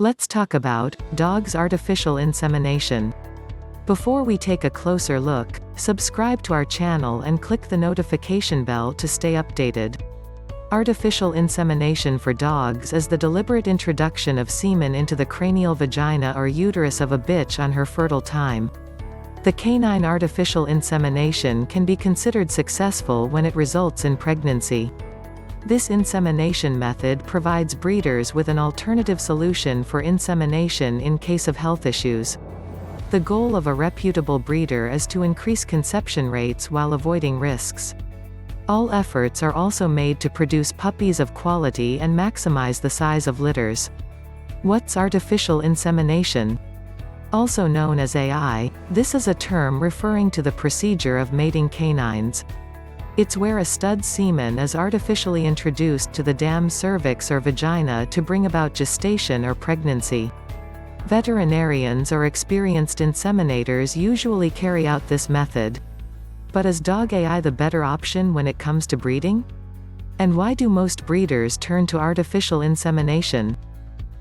Let's talk about dogs' artificial insemination. Before we take a closer look, subscribe to our channel and click the notification bell to stay updated. Artificial insemination for dogs is the deliberate introduction of semen into the cranial vagina or uterus of a bitch on her fertile time. The canine artificial insemination can be considered successful when it results in pregnancy. This insemination method provides breeders with an alternative solution for insemination in case of health issues. The goal of a reputable breeder is to increase conception rates while avoiding risks. All efforts are also made to produce puppies of quality and maximize the size of litters. What's artificial insemination? Also known as AI, this is a term referring to the procedure of mating canines. It's where a stud's semen is artificially introduced to the dam's cervix or vagina to bring about gestation or pregnancy. Veterinarians or experienced inseminators usually carry out this method. But is dog AI the better option when it comes to breeding? And why do most breeders turn to artificial insemination?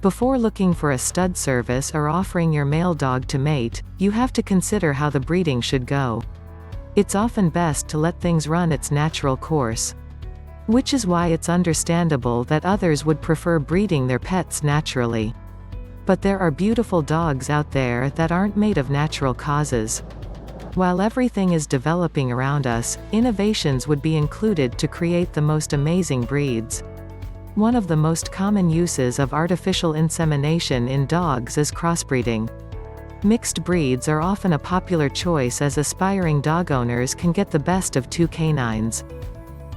Before looking for a stud service or offering your male dog to mate, you have to consider how the breeding should go. It's often best to let things run its natural course. Which is why it's understandable that others would prefer breeding their pets naturally. But there are beautiful dogs out there that aren't made of natural causes. While everything is developing around us, innovations would be included to create the most amazing breeds. One of the most common uses of artificial insemination in dogs is crossbreeding. Mixed breeds are often a popular choice as aspiring dog owners can get the best of two canines.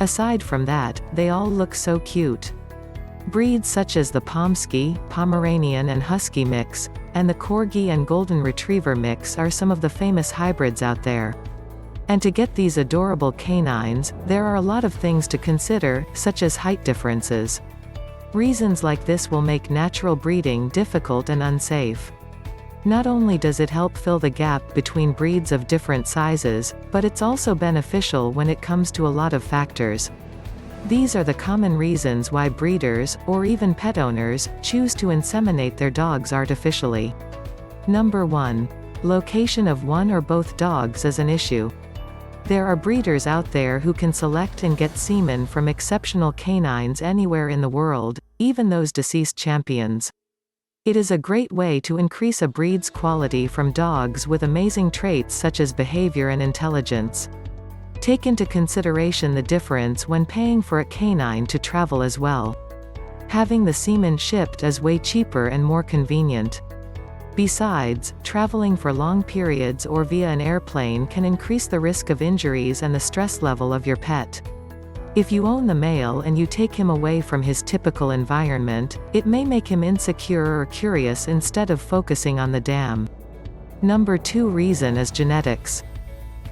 Aside from that, they all look so cute. Breeds such as the Pomsky, Pomeranian and Husky mix, and the Corgi and Golden Retriever mix are some of the famous hybrids out there. And to get these adorable canines, there are a lot of things to consider, such as height differences. Reasons like this will make natural breeding difficult and unsafe. Not only does it help fill the gap between breeds of different sizes, but it's also beneficial when it comes to a lot of factors. These are the common reasons why breeders, or even pet owners, choose to inseminate their dogs artificially. Number 1. Location of one or both dogs is an issue. There are breeders out there who can select and get semen from exceptional canines anywhere in the world, even those deceased champions. It is a great way to increase a breed's quality from dogs with amazing traits such as behavior and intelligence. Take into consideration the difference when paying for a canine to travel as well. Having the semen shipped is way cheaper and more convenient. Besides, traveling for long periods or via an airplane can increase the risk of injuries and the stress level of your pet. If you own the male and you take him away from his typical environment, it may make him insecure or curious instead of focusing on the dam. Number 2 reason is genetics.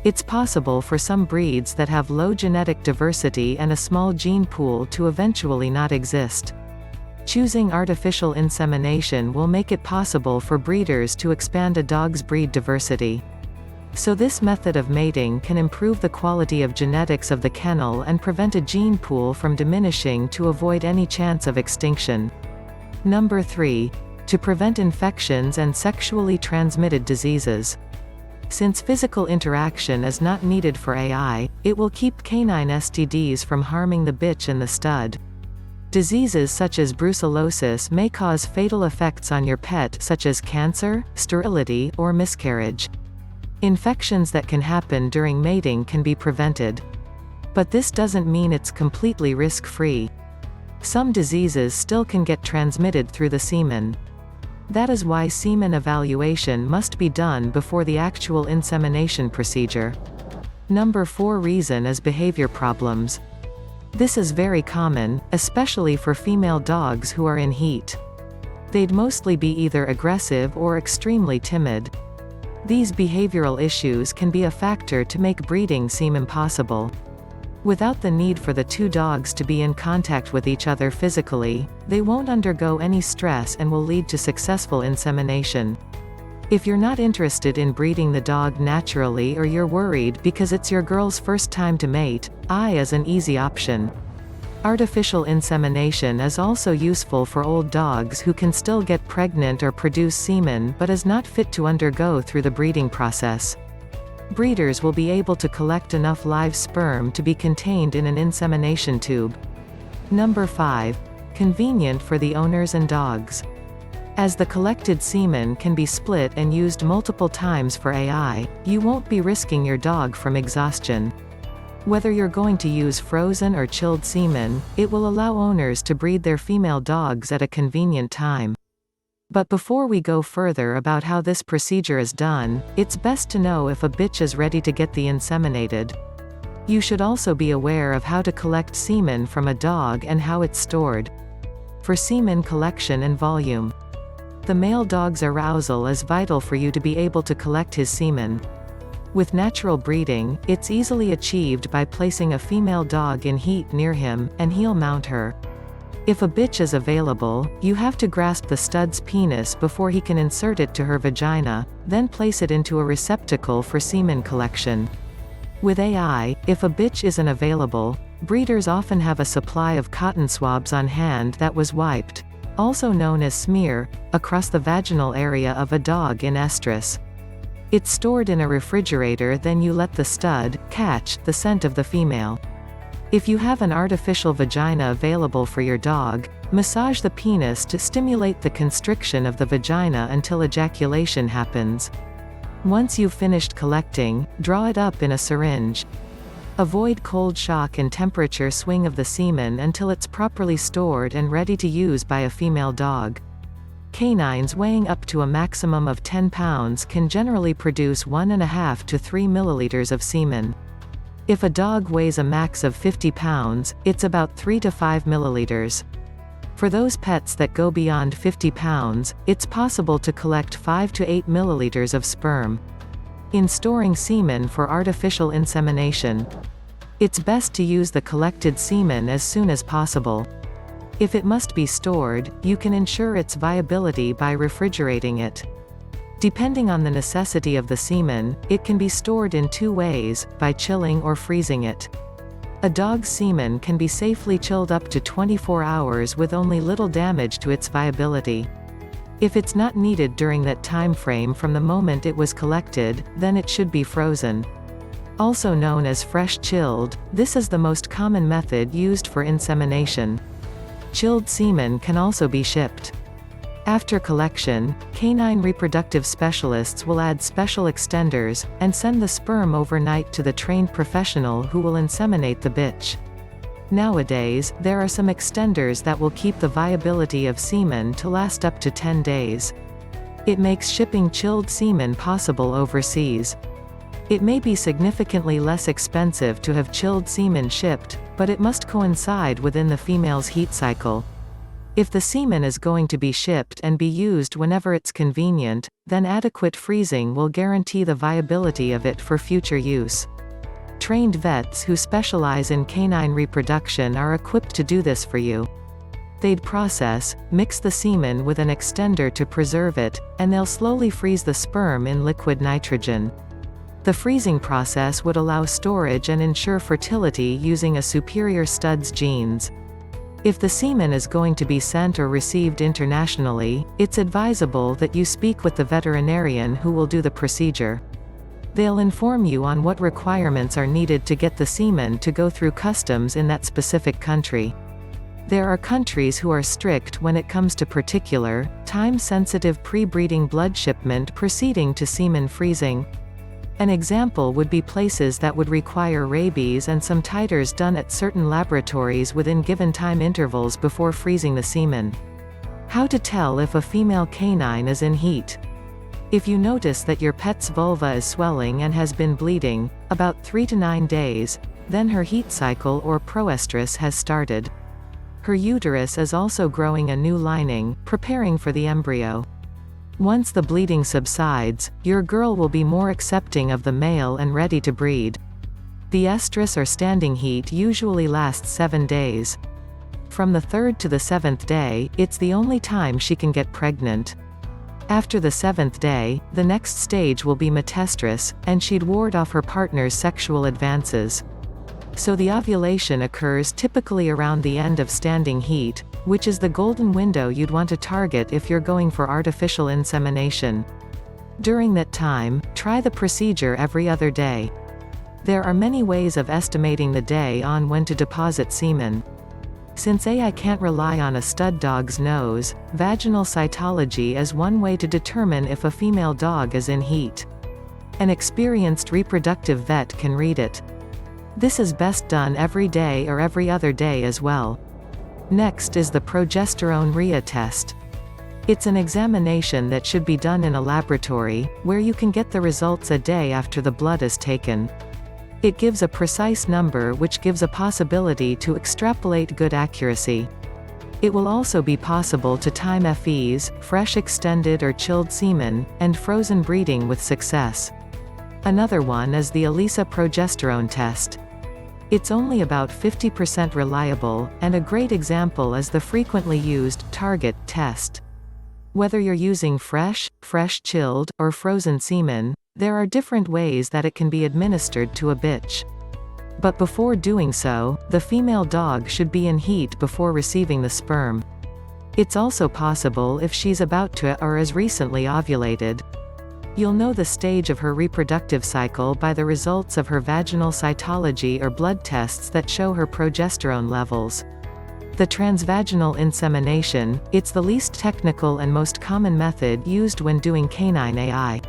It's possible for some breeds that have low genetic diversity and a small gene pool to eventually not exist. Choosing artificial insemination will make it possible for breeders to expand a dog's breed diversity. So this method of mating can improve the quality of genetics of the kennel and prevent a gene pool from diminishing to avoid any chance of extinction. Number 3. To prevent infections and sexually transmitted diseases. Since physical interaction is not needed for AI, it will keep canine STDs from harming the bitch and the stud. Diseases such as brucellosis may cause fatal effects on your pet such as cancer, sterility, or miscarriage. Infections that can happen during mating can be prevented. But this doesn't mean it's completely risk-free. Some diseases still can get transmitted through the semen. That is why semen evaluation must be done before the actual insemination procedure. Number 4 reason is behavior problems. This is very common, especially for female dogs who are in heat. They'd mostly be either aggressive or extremely timid. These behavioral issues can be a factor to make breeding seem impossible. Without the need for the two dogs to be in contact with each other physically, they won't undergo any stress and will lead to successful insemination. If you're not interested in breeding the dog naturally or you're worried because it's your girl's first time to mate, AI is an easy option. Artificial insemination is also useful for old dogs who can still get pregnant or produce semen but is not fit to undergo through the breeding process. Breeders will be able to collect enough live sperm to be contained in an insemination tube. Number 5. Convenient for the owners and dogs. As the collected semen can be split and used multiple times for AI, you won't be risking your dog from exhaustion. Whether you're going to use frozen or chilled semen, it will allow owners to breed their female dogs at a convenient time. But before we go further about how this procedure is done, it's best to know if a bitch is ready to get the inseminated. You should also be aware of how to collect semen from a dog and how it's stored. For semen collection and volume. The male dog's arousal is vital for you to be able to collect his semen. With natural breeding, it's easily achieved by placing a female dog in heat near him, and he'll mount her. If a bitch is available, you have to grasp the stud's penis before he can insert it to her vagina, then place it into a receptacle for semen collection. With AI, if a bitch isn't available, breeders often have a supply of cotton swabs on hand that was wiped, also known as smear, across the vaginal area of a dog in estrus. It's stored in a refrigerator, then you let the stud catch the scent of the female. If you have an artificial vagina available for your dog, massage the penis to stimulate the constriction of the vagina until ejaculation happens. Once you've finished collecting, draw it up in a syringe. Avoid cold shock and temperature swing of the semen until it's properly stored and ready to use by a female dog. Canines weighing up to a maximum of 10 pounds can generally produce 1.5 to 3 milliliters of semen. If a dog weighs a max of 50 pounds, it's about 3 to 5 milliliters. For those pets that go beyond 50 pounds, it's possible to collect 5 to 8 milliliters of sperm. In storing semen for artificial insemination, it's best to use the collected semen as soon as possible. If it must be stored, you can ensure its viability by refrigerating it. Depending on the necessity of the semen, it can be stored in 2 ways, by chilling or freezing it. A dog's semen can be safely chilled up to 24 hours with only little damage to its viability. If it's not needed during that time frame from the moment it was collected, then it should be frozen. Also known as fresh chilled, this is the most common method used for insemination. Chilled semen can also be shipped. After collection, canine reproductive specialists will add special extenders, and send the sperm overnight to the trained professional who will inseminate the bitch. Nowadays, there are some extenders that will keep the viability of semen to last up to 10 days. It makes shipping chilled semen possible overseas. It may be significantly less expensive to have chilled semen shipped, but it must coincide within the female's heat cycle. If the semen is going to be shipped and be used whenever it's convenient, then adequate freezing will guarantee the viability of it for future use. Trained vets who specialize in canine reproduction are equipped to do this for you. They'd process, mix the semen with an extender to preserve it, and they'll slowly freeze the sperm in liquid nitrogen. The freezing process would allow storage and ensure fertility using a superior stud's genes. If the semen is going to be sent or received internationally, it's advisable that you speak with the veterinarian who will do the procedure. They'll inform you on what requirements are needed to get the semen to go through customs in that specific country. There are countries who are strict when it comes to particular, time-sensitive pre-breeding blood shipment proceeding to semen freezing. An example would be places that would require rabies and some titers done at certain laboratories within given time intervals before freezing the semen. How to tell if a female canine is in heat. If you notice that your pet's vulva is swelling and has been bleeding, about 3 to 9 days, then her heat cycle or proestrus has started. Her uterus is also growing a new lining, preparing for the embryo. Once the bleeding subsides, your girl will be more accepting of the male and ready to breed. The estrus or standing heat usually lasts 7 days. From the 3rd to the 7th day, it's the only time she can get pregnant. After the 7th day, the next stage will be metestrus, and she'd ward off her partner's sexual advances. so the ovulation occurs typically around the end of standing heat, which is the golden window you'd want to target if you're going for artificial insemination. During that time, try the procedure every other day. There are many ways of estimating the day on when to deposit semen. Since I can't rely on a stud dog's nose, vaginal cytology is one way to determine if a female dog is in heat. An experienced reproductive vet can read it. This is best done every day or every other day as well. Next is the progesterone rhea test. It's an examination that should be done in a laboratory, where you can get the results a day after the blood is taken. It gives a precise number which gives a possibility to extrapolate good accuracy. It will also be possible to time FEs, fresh extended or chilled semen, and frozen breeding with success. Another one is the ELISA progesterone test. It's only about 50% reliable, and a great example is the frequently used Target test. Whether you're using fresh chilled, or frozen semen, there are different ways that it can be administered to a bitch. But before doing so, the female dog should be in heat before receiving the sperm. It's also possible if she's about to or is recently ovulated. You'll know the stage of her reproductive cycle by the results of her vaginal cytology or blood tests that show her progesterone levels. The transvaginal insemination, it's the least technical and most common method used when doing canine AI.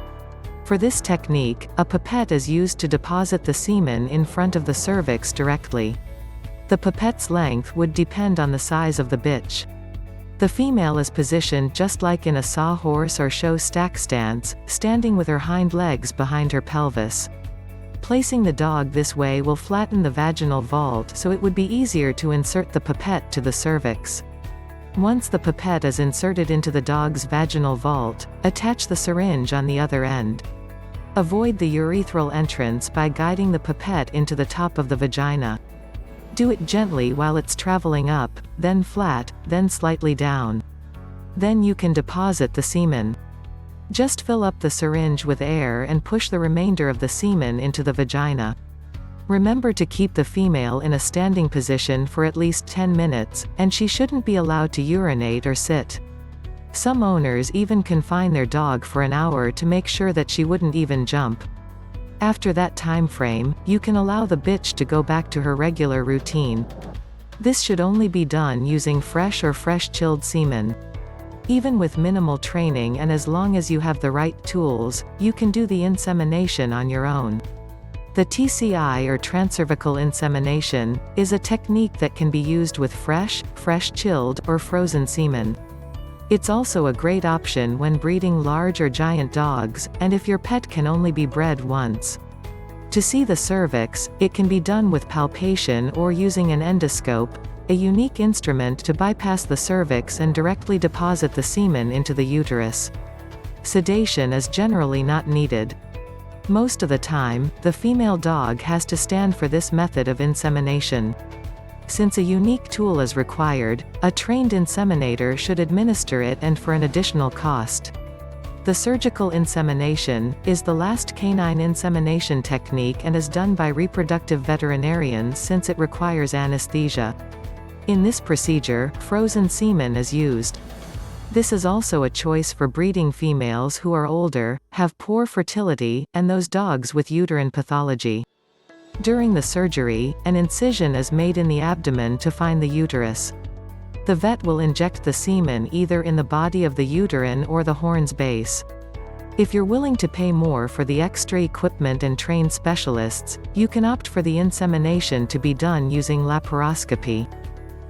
For this technique, a pipette is used to deposit the semen in front of the cervix directly. The pipette's length would depend on the size of the bitch. The female is positioned just like in a sawhorse or show stack stance, standing with her hind legs behind her pelvis. Placing the dog this way will flatten the vaginal vault, so it would be easier to insert the pipette to the cervix. Once the pipette is inserted into the dog's vaginal vault, attach the syringe on the other end. Avoid the urethral entrance by guiding the pipette into the top of the vagina. Do it gently while it's traveling up, then flat, then slightly down. Then you can deposit the semen. Just fill up the syringe with air and push the remainder of the semen into the vagina. Remember to keep the female in a standing position for at least 10 minutes, and she shouldn't be allowed to urinate or sit. Some owners even confine their dog for an hour to make sure that she wouldn't even jump. After that time frame, you can allow the bitch to go back to her regular routine. This should only be done using fresh or fresh chilled semen. Even with minimal training and as long as you have the right tools, you can do the insemination on your own. The TCI or transcervical insemination is a technique that can be used with fresh chilled, or frozen semen. It's also a great option when breeding large or giant dogs, and if your pet can only be bred once. To see the cervix, it can be done with palpation or using an endoscope, a unique instrument to bypass the cervix and directly deposit the semen into the uterus. Sedation is generally not needed. Most of the time, the female dog has to stand for this method of insemination. Since a unique tool is required, a trained inseminator should administer it and for an additional cost. The surgical insemination is the last canine insemination technique and is done by reproductive veterinarians since it requires anesthesia. In this procedure, frozen semen is used. This is also a choice for breeding females who are older, have poor fertility, and those dogs with uterine pathology. During the surgery, an incision is made in the abdomen to find the uterus. The vet will inject the semen either in the body of the uterine or the horn's base. If you're willing to pay more for the extra equipment and trained specialists, you can opt for the insemination to be done using laparoscopy.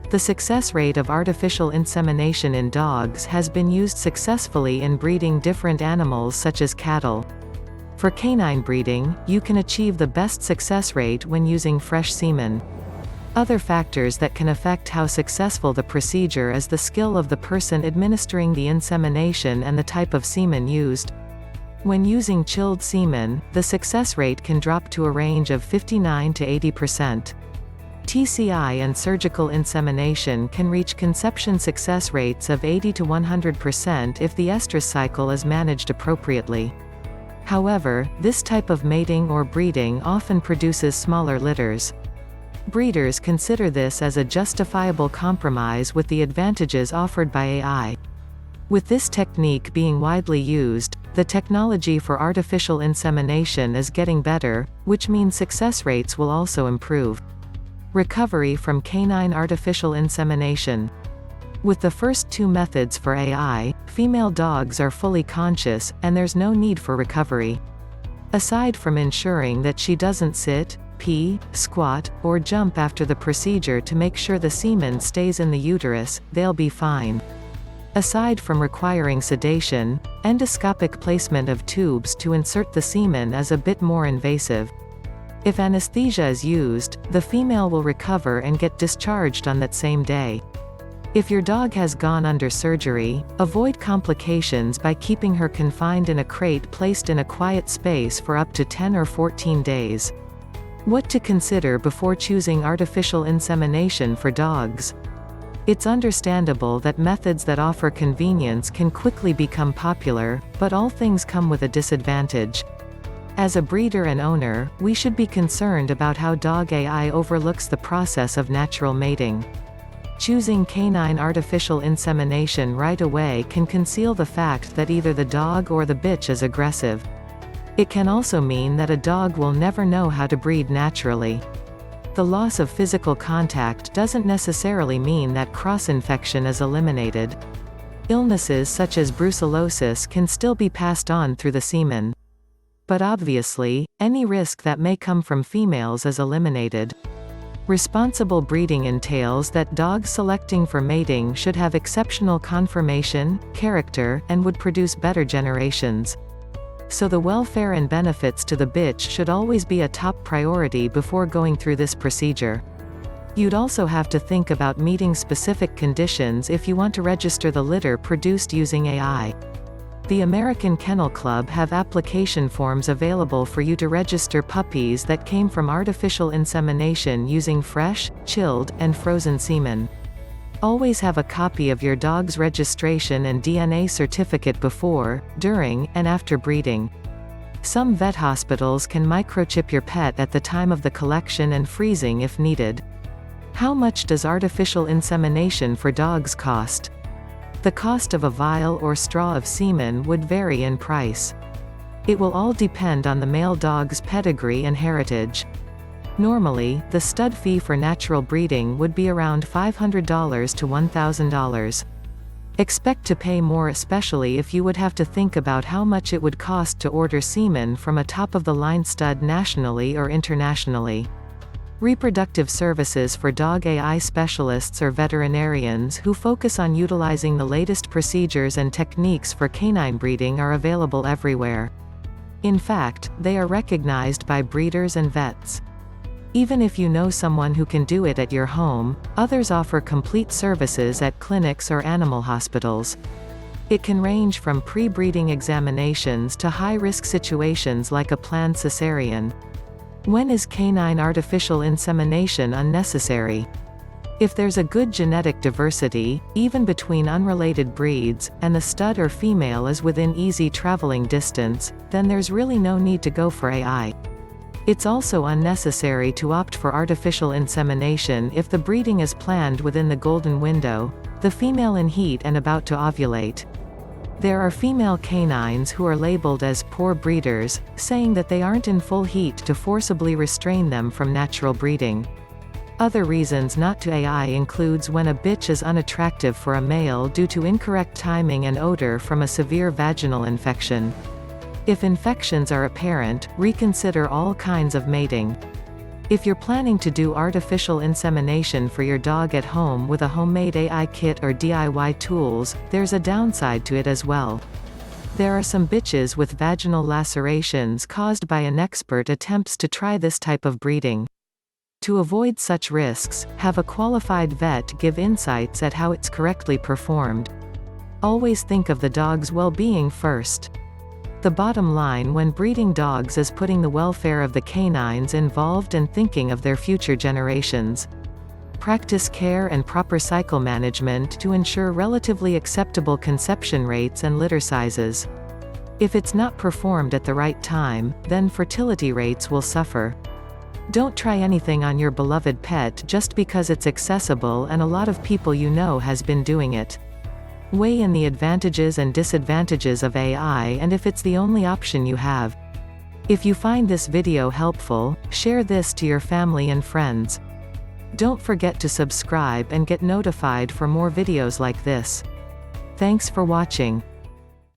The success rate of artificial insemination in dogs has been used successfully in breeding different animals such as cattle. For canine breeding, you can achieve the best success rate when using fresh semen. Other factors that can affect how successful the procedure is the skill of the person administering the insemination and the type of semen used. When using chilled semen, the success rate can drop to a range of 59 to 80%. TCI and surgical insemination can reach conception success rates of 80 to 100% if the estrus cycle is managed appropriately. However, this type of mating or breeding often produces smaller litters. Breeders consider this as a justifiable compromise with the advantages offered by AI. With this technique being widely used, the technology for artificial insemination is getting better, which means success rates will also improve. Recovery from canine artificial insemination. With the first two methods for AI, female dogs are fully conscious, and there's no need for recovery. Aside from ensuring that she doesn't sit, pee, squat, or jump after the procedure to make sure the semen stays in the uterus, they'll be fine. Aside from requiring sedation, endoscopic placement of tubes to insert the semen is a bit more invasive. If anesthesia is used, the female will recover and get discharged on that same day. If your dog has gone under surgery, avoid complications by keeping her confined in a crate placed in a quiet space for up to 10 or 14 days. What to consider before choosing artificial insemination for dogs? It's understandable that methods that offer convenience can quickly become popular, but all things come with a disadvantage. As a breeder and owner, we should be concerned about how dog AI overlooks the process of natural mating. Choosing canine artificial insemination right away can conceal the fact that either the dog or the bitch is aggressive. It can also mean that a dog will never know how to breed naturally. The loss of physical contact doesn't necessarily mean that cross-infection is eliminated. Illnesses such as brucellosis can still be passed on through the semen. But obviously, any risk that may come from females is eliminated. Responsible breeding entails that dogs selecting for mating should have exceptional conformation, character, and would produce better generations. So the welfare and benefits to the bitch should always be a top priority before going through this procedure. You'd also have to think about meeting specific conditions if you want to register the litter produced using AI. The American Kennel Club have application forms available for you to register puppies that came from artificial insemination using fresh, chilled, and frozen semen. Always have a copy of your dog's registration and DNA certificate before, during, and after breeding. Some vet hospitals can microchip your pet at the time of the collection and freezing if needed. How much does artificial insemination for dogs cost? The cost of a vial or straw of semen would vary in price. It will all depend on the male dog's pedigree and heritage. Normally, the stud fee for natural breeding would be around $500 to $1,000. Expect to pay more, especially if you would have to think about how much it would cost to order semen from a top-of-the-line stud nationally or internationally. Reproductive services for dog AI specialists or veterinarians who focus on utilizing the latest procedures and techniques for canine breeding are available everywhere. In fact, they are recognized by breeders and vets. Even if you know someone who can do it at your home, others offer complete services at clinics or animal hospitals. It can range from pre-breeding examinations to high-risk situations like a planned cesarean. When is canine artificial insemination unnecessary? If there's a good genetic diversity, even between unrelated breeds, and the stud or female is within easy traveling distance, then there's really no need to go for AI. It's also unnecessary to opt for artificial insemination if the breeding is planned within the golden window, the female in heat and about to ovulate. There are female canines who are labeled as poor breeders, saying that they aren't in full heat to forcibly restrain them from natural breeding. Other reasons not to AI includes when a bitch is unattractive for a male due to incorrect timing and odor from a severe vaginal infection. If infections are apparent, reconsider all kinds of mating. If you're planning to do artificial insemination for your dog at home with a homemade AI kit or DIY tools, there's a downside to it as well. There are some bitches with vaginal lacerations caused by inexpert attempts to try this type of breeding. To avoid such risks, have a qualified vet give insights at how it's correctly performed. Always think of the dog's well-being first. The bottom line when breeding dogs is putting the welfare of the canines involved and thinking of their future generations. Practice care and proper cycle management to ensure relatively acceptable conception rates and litter sizes. If it's not performed at the right time, then fertility rates will suffer. Don't try anything on your beloved pet just because it's accessible and a lot of people you know has been doing it. Weigh in the advantages and disadvantages of AI and if it's the only option you have. If you find this video helpful, share this to your family and friends. Don't forget to subscribe and get notified for more videos like this. Thanks for watching.